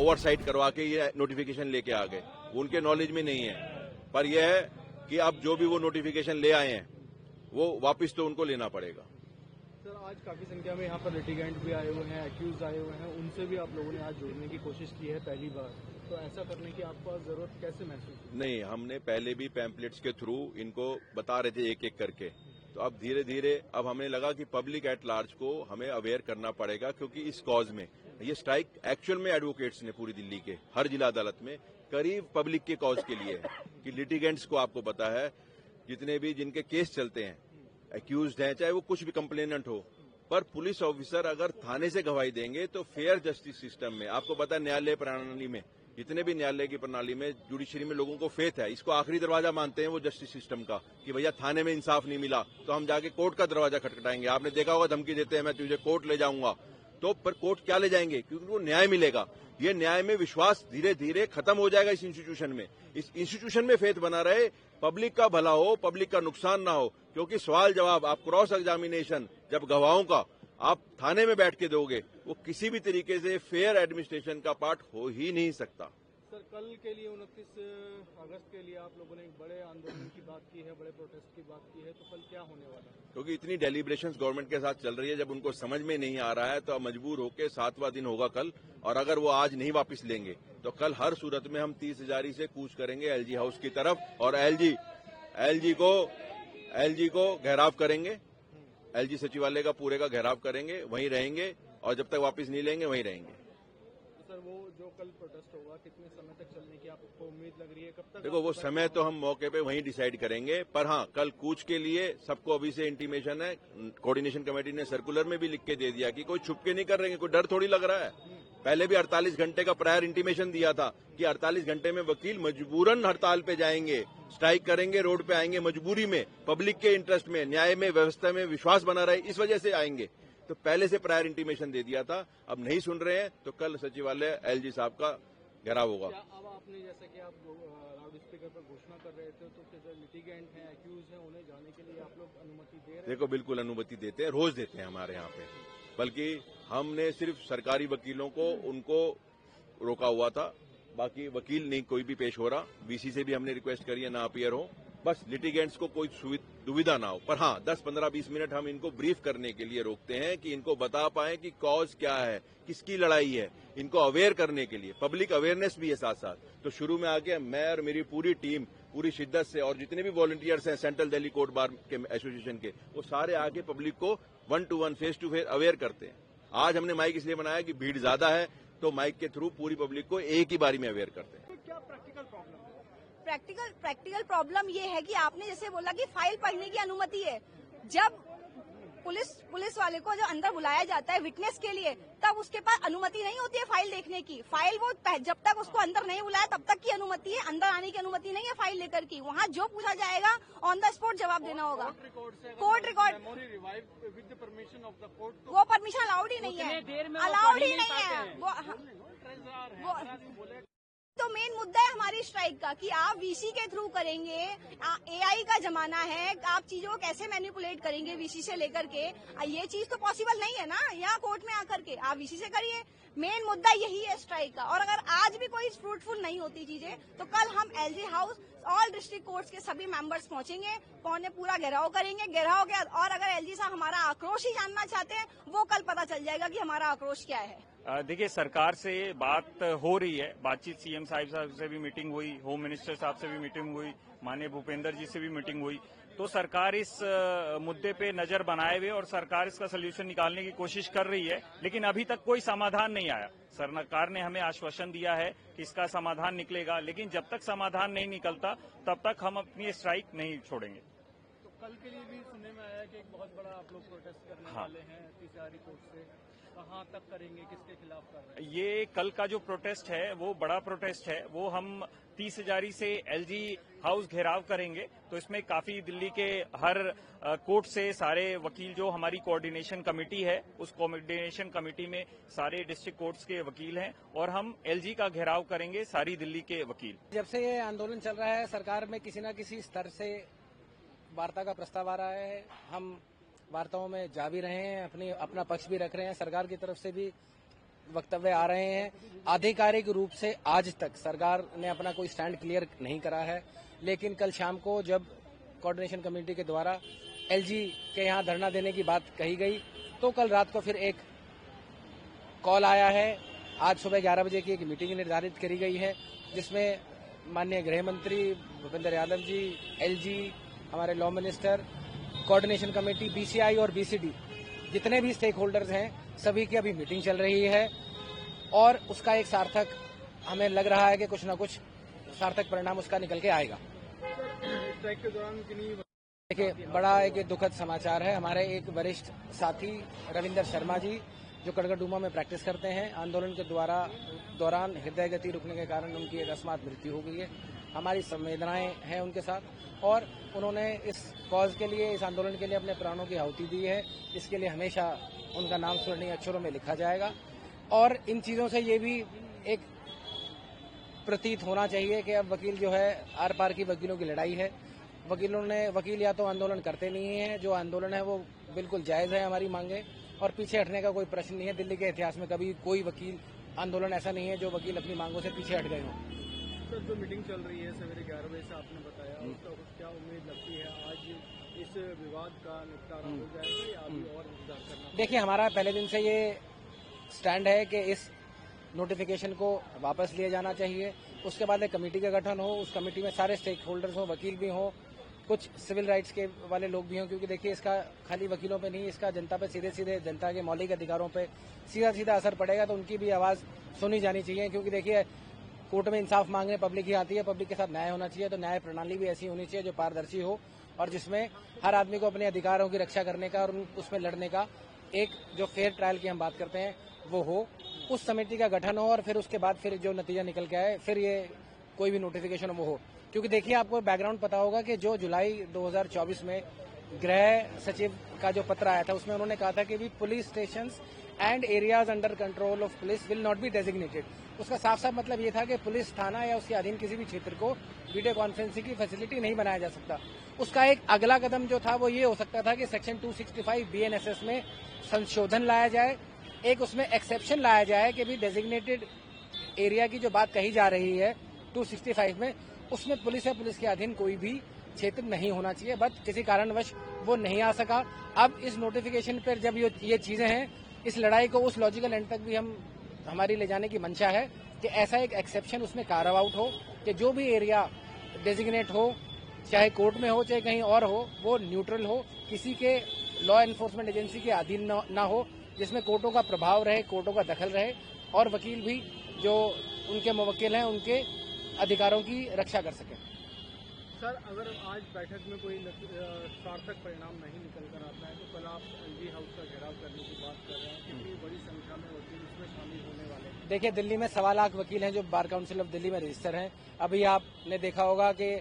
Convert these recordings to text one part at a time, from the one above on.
Oversight करवा के ये नोटिफिकेशन लेके आ गए, उनके नॉलेज में नहीं है। पर यह है कि अब जो भी वो नोटिफिकेशन ले आए हैं वो वापस तो उनको लेना पड़ेगा। सर, आज काफी संख्या में यहाँ पर लिटिगेंट भी आए हुए हैं, एक्यूज आए हुए हैं, उनसे भी आप लोगों ने आज जोड़ने की कोशिश की है पहली बार, तो ऐसा करने की आपको जरूरत कैसे महसूस हुई? नहीं, हमने पहले भी पैम्पलेट्स के थ्रू इनको बता रहे थे एक एक करके, तो अब धीरे धीरे अब हमें लगा कि पब्लिक एट लार्ज को हमें अवेयर करना पड़ेगा, क्योंकि इस कॉज में ये स्ट्राइक एक्चुअल में एडवोकेट्स ने पूरी दिल्ली के हर जिला अदालत में करीब पब्लिक के कॉज के लिए है कि लिटिगेंट्स को आपको पता है जितने भी जिनके केस चलते हैं, एक्यूज्ड हैं, चाहे वो कुछ भी कंप्लेनेंट हो, पर पुलिस ऑफिसर अगर थाने से गवाही देंगे तो फेयर जस्टिस सिस्टम में आपको पता है न्यायालय प्रणाली में जितने भी न्यायालय की प्रणाली में जुडिशरी में लोगों को फेथ है, इसको आखिरी दरवाजा मानते हैं वो जस्टिस सिस्टम का कि भैया थाने में इंसाफ नहीं मिला तो हम जाके कोर्ट का दरवाजा खटखटाएंगे। आपने देखा होगा धमकी देते हैं मैं तुझे कोर्ट ले जाऊंगा, तो पर कोर्ट क्या ले जाएंगे, क्योंकि वो न्याय मिलेगा। ये न्याय में विश्वास धीरे धीरे खत्म हो जाएगा इस इंस्टीट्यूशन में। इस इंस्टीट्यूशन में फेथ बना रहे, पब्लिक का भला हो, पब्लिक का नुकसान ना हो, क्योंकि सवाल जवाब आप क्रॉस एग्जामिनेशन जब गवाहों का आप थाने में बैठ के दोगे वो किसी भी तरीके से फेयर एडमिनिस्ट्रेशन का पार्ट हो ही नहीं सकता। सर, कल के लिए 29 अगस्त के लिए आप लोगों ने एक बड़े आंदोलन की बात की है, बड़े प्रोटेस्ट की बात की है, तो कल क्या होने वाला है? क्योंकि इतनी डेलिब्रेशंस गवर्नमेंट के साथ चल रही है, जब उनको समझ में नहीं आ रहा है तो अब मजबूर होकर 7वां दिन होगा कल, और अगर वो आज नहीं वापस लेंगे तो कल हर सूरत में हम 30 हजारी से कूच करेंगे एलजी हाउस की तरफ, और एलजी को घेराव करेंगे, एलजी सचिवालय का पूरे का घेराव करेंगे, वहीं रहेंगे और जब तक वापस नहीं लेंगे वहीं रहेंगे। सर, वो जो कल प्रोटेस्ट होगा कितने समय तक चलने की आपको उम्मीद लग रही है, कब तक? देखो वो समय तो हम मौके पे वहीं डिसाइड करेंगे, पर हाँ कल कूच के लिए सबको अभी से इंटीमेशन है, कोऑर्डिनेशन कमेटी ने सर्कुलर में भी लिख के दे दिया कि कोई छुप के नहीं कर रहे हैं, कोई डर थोड़ी लग रहा है। पहले भी 48 घंटे का प्रायर इंटीमेशन दिया था कि 48 घंटे में वकील मजबूरन हड़ताल पे जाएंगे, स्ट्राइक करेंगे, रोड पे आएंगे मजबूरी में, पब्लिक के इंटरेस्ट में, न्याय में, व्यवस्था में विश्वास बना रहे, इस वजह से आएंगे। तो पहले से प्रायर इंटीमेशन दे दिया था, अब नहीं सुन रहे हैं तो कल सचिवालय एलजी साहब का घेराव होगा। अब आपने जैसे कि आप लाउड स्पीकर पर घोषणा कर रहे थे, तो जो लिटिगेंट हैं, एक्यूज हैं, उन्हें जाने के लिए आप लोग अनुमति दे रहे हैं? देखो बिल्कुल अनुमति देते हैं, रोज देते हैं हमारे यहाँ पे, बल्कि हमने सिर्फ सरकारी वकीलों को उनको रोका हुआ था, बाकी वकील नहीं कोई भी पेश हो रहा। वीसी से भी हमने रिक्वेस्ट करी है ना अपीयर हो, बस लिटिगेंट्स को कोई दुविधा ना हो। पर हाँ 10, 15, 20 मिनट हम इनको ब्रीफ करने के लिए रोकते हैं कि इनको बता पाएं कि कॉज क्या है, किसकी लड़ाई है, इनको अवेयर करने के लिए पब्लिक अवेयरनेस भी है साथ साथ। तो शुरू में आके मैं और मेरी पूरी टीम पूरी शिद्दत से, और जितने भी वॉलंटियर्स हैं सेंट्रल दिल्ली कोर्ट बार के एसोसिएशन के, वो सारे आके पब्लिक को 1 to 1 face to face aware करते हैं। आज हमने माइक इसलिए बनाया कि भीड़ ज्यादा है, तो माइक के थ्रू पूरी पब्लिक को एक ही बारी में अवेयर करते हैं। क्या प्रैक्टिकल प्रॉब्लम है? प्रैक्टिकल प्रॉब्लम ये है कि आपने जैसे बोला कि फाइल पढ़ने की अनुमति है, जब पुलिस वाले को जो अंदर बुलाया जाता है विटनेस के लिए, तब उसके पास अनुमति नहीं होती है फाइल देखने की। फाइल वो जब तक उसको अंदर नहीं बुलाया तब तक की अनुमति है, अंदर आने की अनुमति नहीं है फाइल लेकर की। वहाँ जो पूछा जाएगा ऑन द स्पॉट जवाब देना होगा। कोर्ट रिकॉर्ड वो परमिशन अलाउड ही नहीं है, अलाउड ही नहीं है वो। तो मेन मुद्दा है हमारी स्ट्राइक का कि आप वीसी के थ्रू करेंगे, एआई का जमाना है, आप चीजों को कैसे मैनिपुलेट करेंगे वीसी से लेकर के, ये चीज तो पॉसिबल नहीं है ना यहाँ कोर्ट में आकर के। आप वीसी से करिए, मेन मुद्दा यही है स्ट्राइक का। और अगर आज भी कोई फ्रूटफुल नहीं होती चीजें तो कल हम LG house all district courts के सभी मेंबर्स पहुंचेंगे, पूरा घेराव करेंगे। घेराव के और अगर एलजी साहब हमारा आक्रोश ही जानना चाहते हैं, वो कल पता चल जाएगा कि हमारा आक्रोश क्या है। देखिए, सरकार से बात हो रही है, बातचीत सीएम साहब से भी मीटिंग हुई, होम मिनिस्टर साहब से भी मीटिंग हुई, माननीय भूपेंद्र जी से भी मीटिंग हुई। तो सरकार इस मुद्दे पे नजर बनाए हुए और सरकार इसका सोल्यूशन निकालने की कोशिश कर रही है, लेकिन अभी तक कोई समाधान नहीं आया। सरकार ने हमें आश्वासन दिया है कि इसका समाधान निकलेगा, लेकिन जब तक समाधान नहीं निकलता तब तक हम अपनी स्ट्राइक नहीं छोड़ेंगे। तो कल के लिए भी सुनने में आया कि एक बहुत बड़ा आप लोग प्रोटेस्ट करने वाले हैं तिसारी कोर्ट से, कहाँ तक करेंगे, किसके खिलाफ कर रहे हैं? ये कल का जो प्रोटेस्ट है वो बड़ा प्रोटेस्ट है, वो हम 30 हजारी से एलजी हाउस घेराव करेंगे। तो इसमें काफी दिल्ली के हर कोर्ट से सारे वकील, जो हमारी कोऑर्डिनेशन कमेटी है, उस कोऑर्डिनेशन कमेटी में सारे डिस्ट्रिक्ट कोर्ट्स के वकील हैं, और हम एलजी का घेराव करेंगे सारी दिल्ली के वकील। जब से ये आंदोलन चल रहा है, सरकार में किसी न किसी स्तर से वार्ता का प्रस्ताव आ रहा है। हम वार्ताओं में जा भी रहे हैं, अपना पक्ष भी रख रहे हैं। सरकार की तरफ से भी वक्तव्य आ रहे हैं। आधिकारिक रूप से आज तक सरकार ने अपना कोई स्टैंड क्लियर नहीं करा है, लेकिन कल शाम को जब कोऑर्डिनेशन कमेटी के द्वारा एलजी के यहाँ धरना देने की बात कही गई, तो कल रात को फिर एक कॉल आया है। आज सुबह 11 बजे की एक मीटिंग निर्धारित करी गई है, जिसमें माननीय गृह मंत्री भूपेंद्र यादव जी, एलजी, हमारे law minister, coordination committee, BCI और बीसीडी, जितने भी स्टेक होल्डर्स हैं, सभी की अभी मीटिंग चल रही है और उसका एक सार्थक हमें लग रहा है कि कुछ न कुछ सार्थक परिणाम उसका निकल के आएगा। स्ट्राइक के दौरान देखिए, बड़ा एक दुखद समाचार है। हमारे एक वरिष्ठ साथी रविंदर शर्मा जी, जो कड़कड़डूमा में प्रैक्टिस करते हैं, आंदोलन के दौरान हृदय गति रुकने के कारण उनकी एक अकस्मात मृत्यु हो गई है। हमारी संवेदनाएं हैं उनके साथ और उन्होंने इस कॉज के लिए, इस आंदोलन के लिए अपने प्राणों की आहुति दी है। इसके लिए हमेशा उनका नाम स्वर्णीय अक्षरों में लिखा जाएगा और इन चीजों से ये भी एक प्रतीत होना चाहिए कि अब वकील जो है, आर पार की वकीलों की लड़ाई है। वकील या तो आंदोलन करते नहीं है, जो आंदोलन है वो बिल्कुल जायज है, हमारी मांगे, और पीछे हटने का कोई प्रश्न नहीं है। दिल्ली के इतिहास में कभी कोई वकील आंदोलन ऐसा नहीं है जो वकील अपनी मांगों से पीछे हट गए हों। सर, जो मीटिंग चल रही है सवेरे 11 बजे से आपने बताया, उसका क्या उम्मीद लगती है आज इस विवाद का निपटारा हो जाएगा या अभी और इंतजार करना? देखिए, हमारा पहले दिन से ये स्टैंड है कि इस नोटिफिकेशन को वापस लिया जाना चाहिए। उसके बाद एक कमेटी का गठन हो, उस कमेटी में सारे स्टेक होल्डर्स हों, वकील भी हों, कुछ सिविल राइट्स के वाले लोग भी हों, क्योंकि देखिए इसका खाली वकीलों पे नहीं, इसका जनता पे सीधे जनता के मौलिक अधिकारों पे सीधा असर पड़ेगा। तो उनकी भी आवाज सुनी जानी चाहिए, क्योंकि देखिए कोर्ट में इंसाफ मांगने पब्लिक ही आती है, पब्लिक के साथ न्याय होना चाहिए। तो न्याय प्रणाली भी ऐसी होनी चाहिए जो पारदर्शी हो और जिसमें हर आदमी को अपने अधिकारों की रक्षा करने का और उसमें लड़ने का एक जो फेयर ट्रायल की हम बात करते हैं वो हो। उस समिति का गठन हो और फिर उसके बाद फिर जो नतीजा निकल के आए, फिर ये कोई भी नोटिफिकेशन वो हो। क्योंकि देखिए, आपको बैकग्राउंड पता होगा कि जो जुलाई 2024 में गृह सचिव का जो पत्र आया था, उसमें उन्होंने कहा था कि भी police stations and areas under control of police will not be designated. उसका साफ साफ मतलब ये था कि पुलिस थाना या उसके अधीन किसी भी क्षेत्र को वीडियो कॉन्फ्रेंसिंग की फैसिलिटी नहीं बनाया जा सकता। उसका एक अगला कदम जो था वो ये हो सकता था कि सेक्शन 265 BNSS में संशोधन लाया जाए, एक उसमें एक्सेप्शन लाया जाए कि भी डेजिग्नेटेड एरिया की जो बात कही जा रही है 265 में, उसमें पुलिस या पुलिस के अधीन कोई भी क्षेत्र नहीं होना चाहिए। बट किसी कारणवश वो नहीं आ सका। अब इस नोटिफिकेशन पर जब ये चीजें हैं, इस लड़ाई को उस लॉजिकल एंड तक भी हमारी ले जाने की मंशा है कि ऐसा एक एक्सेप्शन उसमें कार्व आउट हो कि जो भी एरिया डेजिग्नेट हो, चाहे कोर्ट में हो चाहे कहीं और हो, वो न्यूट्रल हो, किसी के लॉ एनफोर्समेंट एजेंसी के अधीन न हो, जिसमें कोर्टों का प्रभाव रहे, कोर्टों का दखल रहे और वकील भी जो उनके मुवक्किल हैं उनके अधिकारों की रक्षा कर सकें। सर, अगर आज बैठक में कोई सार्थक परिणाम नहीं निकल कर आता है तो कल आप एलजी हाउस का घेराव करने की बात कर रहे हैं। कितनी बड़ी संख्या में वकील इसमें शामिल होने वाले हैं? देखिए, दिल्ली में 1.25 लाख वकील हैं जो बार काउंसिल ऑफ दिल्ली में रजिस्टर हैं। अभी आपने देखा होगा कि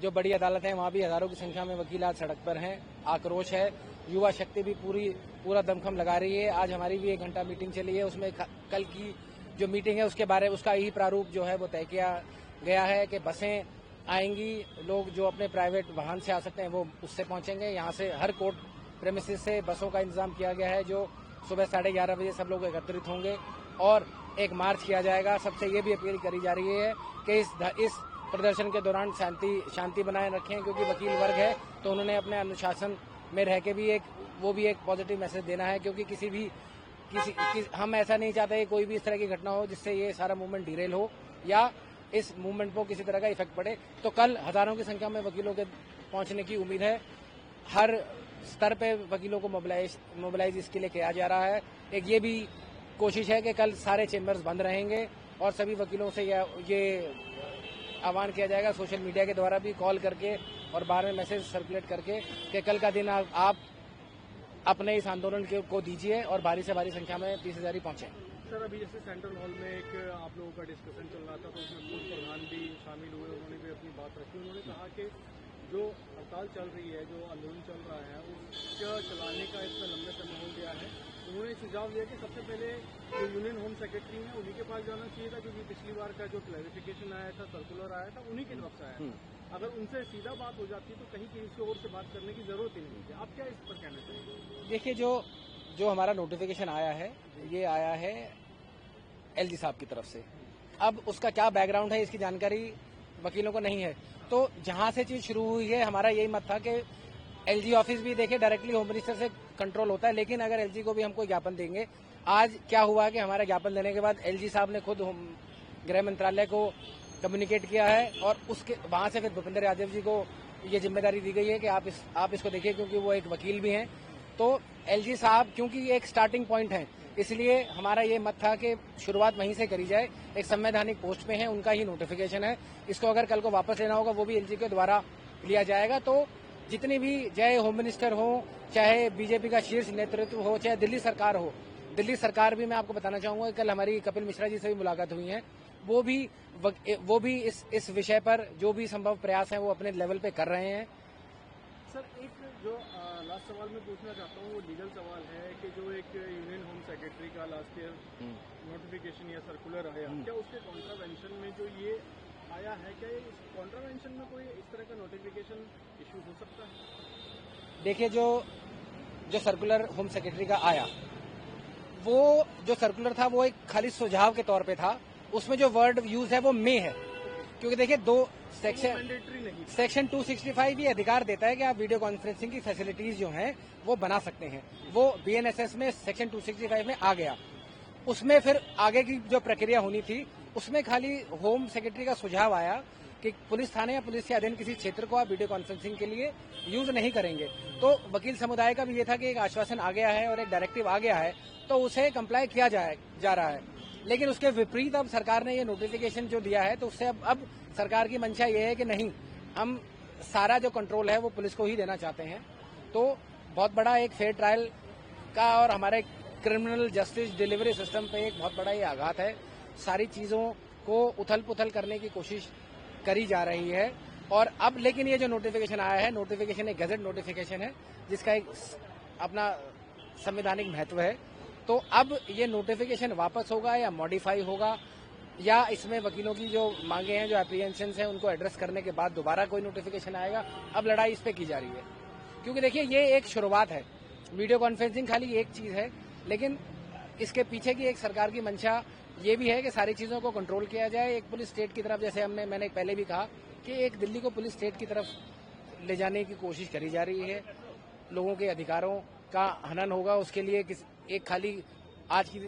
जो बड़ी अदालत है वहाँ भी हजारों की संख्या में वकील आज सड़क पर हैं। आक्रोश है, युवा शक्ति भी पूरा दमखम लगा रही है। आज हमारी भी 1 घंटा मीटिंग चली है, उसमें कल की जो मीटिंग है उसके बारे में उसका यही प्रारूप जो है वो तय किया गया है कि बसें आएंगी, लोग जो अपने प्राइवेट वाहन से आ सकते हैं वो उससे पहुंचेंगे। यहाँ से हर कोर्ट प्रेमिसेस से बसों का इंतजाम किया गया है, जो सुबह 11:30 बजे सब लोग एकत्रित होंगे और एक मार्च किया जाएगा। सबसे ये भी अपील करी जा रही है कि इस प्रदर्शन के दौरान शांति बनाए रखें, क्योंकि वकील वर्ग है तो उन्होंने अपने अनुशासन में रह के भी एक पॉजिटिव मैसेज देना है। क्योंकि हम ऐसा नहीं चाहते कि कोई भी इस तरह की घटना हो जिससे ये सारा मूवमेंट डिरेल हो या इस मूवमेंट को किसी तरह का इफेक्ट पड़े। तो कल हजारों की संख्या में वकीलों के पहुंचने की उम्मीद है। हर स्तर पे वकीलों को मोबिलाइज इसके लिए किया जा रहा है। एक ये भी कोशिश है कि कल सारे चेंबर्स बंद रहेंगे और सभी वकीलों से ये आह्वान किया जाएगा सोशल मीडिया के द्वारा भी कॉल करके और बाहर में मैसेज सर्कुलेट करके कि कल का दिन आप अपने इस आंदोलन को दीजिए और भारी से भारी संख्या में 30,000 ही पहुंचे। सर, अभी जैसे सेंट्रल हॉल में एक आप लोगों का डिस्कशन चल रहा था तो उसमें पूर्व प्रधान भी शामिल हुए, उन्होंने भी अपनी बात रखी। उन्होंने कहा कि जो हड़ताल चल रही है, जो आंदोलन चल रहा है, उसका चलाने का इसमें लंबे समय हो गया है। उन्होंने सुझाव दिया कि सबसे पहले जो यूनियन होम सेक्रेटरी हैं उन्हीं के पास जाना चाहिए था, क्योंकि पिछली बार का जो क्लैरिफिकेशन आया था, सर्कुलर आया था, उन्हीं की तरफ से आया था। अगर उनसे सीधा बात हो जाती तो कहीं किसी और से बात करने की जरूरत ही नहीं थी। आप क्या इस पर कहना चाहिए? देखिए, जो हमारा नोटिफिकेशन आया है, ये आया है एलजी साहब की तरफ से। अब उसका क्या बैकग्राउंड है इसकी जानकारी वकीलों को नहीं है। तो जहां से चीज शुरू हुई है, हमारा यही मत था कि एलजी ऑफिस भी देखे डायरेक्टली होम मिनिस्टर से कंट्रोल होता है, लेकिन अगर एलजी को भी हम कोई ज्ञापन देंगे, आज क्या हुआ कि हमारा ज्ञापन देने के बाद एलजी साहब ने खुद गृह मंत्रालय को कम्युनिकेट किया है और उसके वहां से फिर भूपेंद्र यादव जी को ये जिम्मेदारी दी गई है कि आप इसको देखिए, क्योंकि वो एक वकील भी हैं। तो एलजी साहब क्योंकि ये एक स्टार्टिंग पॉइंट है, इसलिए हमारा ये मत था कि शुरुआत वहीं से करी जाए। एक संवैधानिक पोस्ट पे है, उनका ही नोटिफिकेशन है, इसको अगर कल को वापस लेना होगा वो भी एलजी के द्वारा लिया जाएगा। तो जितनी भी चाहे होम मिनिस्टर हो, चाहे बीजेपी का शीर्ष नेतृत्व हो, चाहे दिल्ली सरकार हो, दिल्ली सरकार भी मैं आपको बताना चाहूंगा कल हमारी कपिल मिश्रा जी से भी मुलाकात हुई है, वो भी इस विषय पर जो भी संभव प्रयास है वो अपने लेवल पे कर रहे हैं। सर एक जो लास्ट सवाल मैं पूछना चाहता हूँ वो लीगल सवाल है कि जो एक यूनियन होम सेक्रेटरी का लास्ट ईयर नोटिफिकेशन या सर्कुलर आया, क्या उसके कॉन्ट्रावेंशन में जो ये आया है, क्या इस कॉन्ट्रावेंशन में कोई इस तरह का नोटिफिकेशन इशू हो सकता है? देखिए, जो सर्कुलर होम सेक्रेटरी का आया, वो जो सर्कुलर था वो एक खाली सुझाव के तौर पे था। उसमें जो वर्ड यूज है वो मे है, क्योंकि देखिए दो सेक्शन 265 ये अधिकार देता है कि आप वीडियो कॉन्फ्रेंसिंग की फैसिलिटीज जो हैं वो बना सकते हैं। वो बीएनएसएस में सेक्शन 265 में आ गया। उसमें फिर आगे की जो प्रक्रिया होनी थी उसमें खाली होम सेक्रेटरी का सुझाव आया कि पुलिस थाने या पुलिस के अधीन किसी क्षेत्र को आप वीडियो कॉन्फ्रेंसिंग के लिए यूज नहीं करेंगे। तो वकील समुदाय का भी ये था कि एक आश्वासन आ गया है और एक डायरेक्टिव आ गया है, तो उसे कंप्लाई किया जा रहा है। लेकिन उसके विपरीत अब सरकार ने ये नोटिफिकेशन जो दिया है, तो उससे अब सरकार की मंशा ये है कि नहीं, हम सारा जो कंट्रोल है वो पुलिस को ही देना चाहते हैं। तो बहुत बड़ा एक फेयर ट्रायल का और हमारे क्रिमिनल जस्टिस डिलीवरी सिस्टम पे एक बहुत बड़ा ये आघात है। सारी चीजों को उथल पुथल करने की कोशिश करी जा रही है। और अब लेकिन ये जो नोटिफिकेशन आया है, नोटिफिकेशन एक गजट नोटिफिकेशन है जिसका एक अपना संवैधानिक महत्व है। तो अब ये नोटिफिकेशन वापस होगा या मॉडिफाई होगा, या इसमें वकीलों की जो मांगे हैं, जो एप्रीहेंशंस हैं, उनको एड्रेस करने के बाद दोबारा कोई नोटिफिकेशन आएगा। अब लड़ाई इस पे की जा रही है, क्योंकि देखिए ये एक शुरुआत है। वीडियो कॉन्फ्रेंसिंग खाली एक चीज है, लेकिन इसके पीछे की एक सरकार की मंशा ये भी है कि सारी चीजों को कंट्रोल किया जाए। एक पुलिस स्टेट की तरफ, जैसे मैंने पहले भी कहा कि एक दिल्ली को पुलिस स्टेट की तरफ ले जाने की कोशिश करी जा रही है। लोगों के अधिकारों का हनन होगा, उसके लिए एक खाली आज की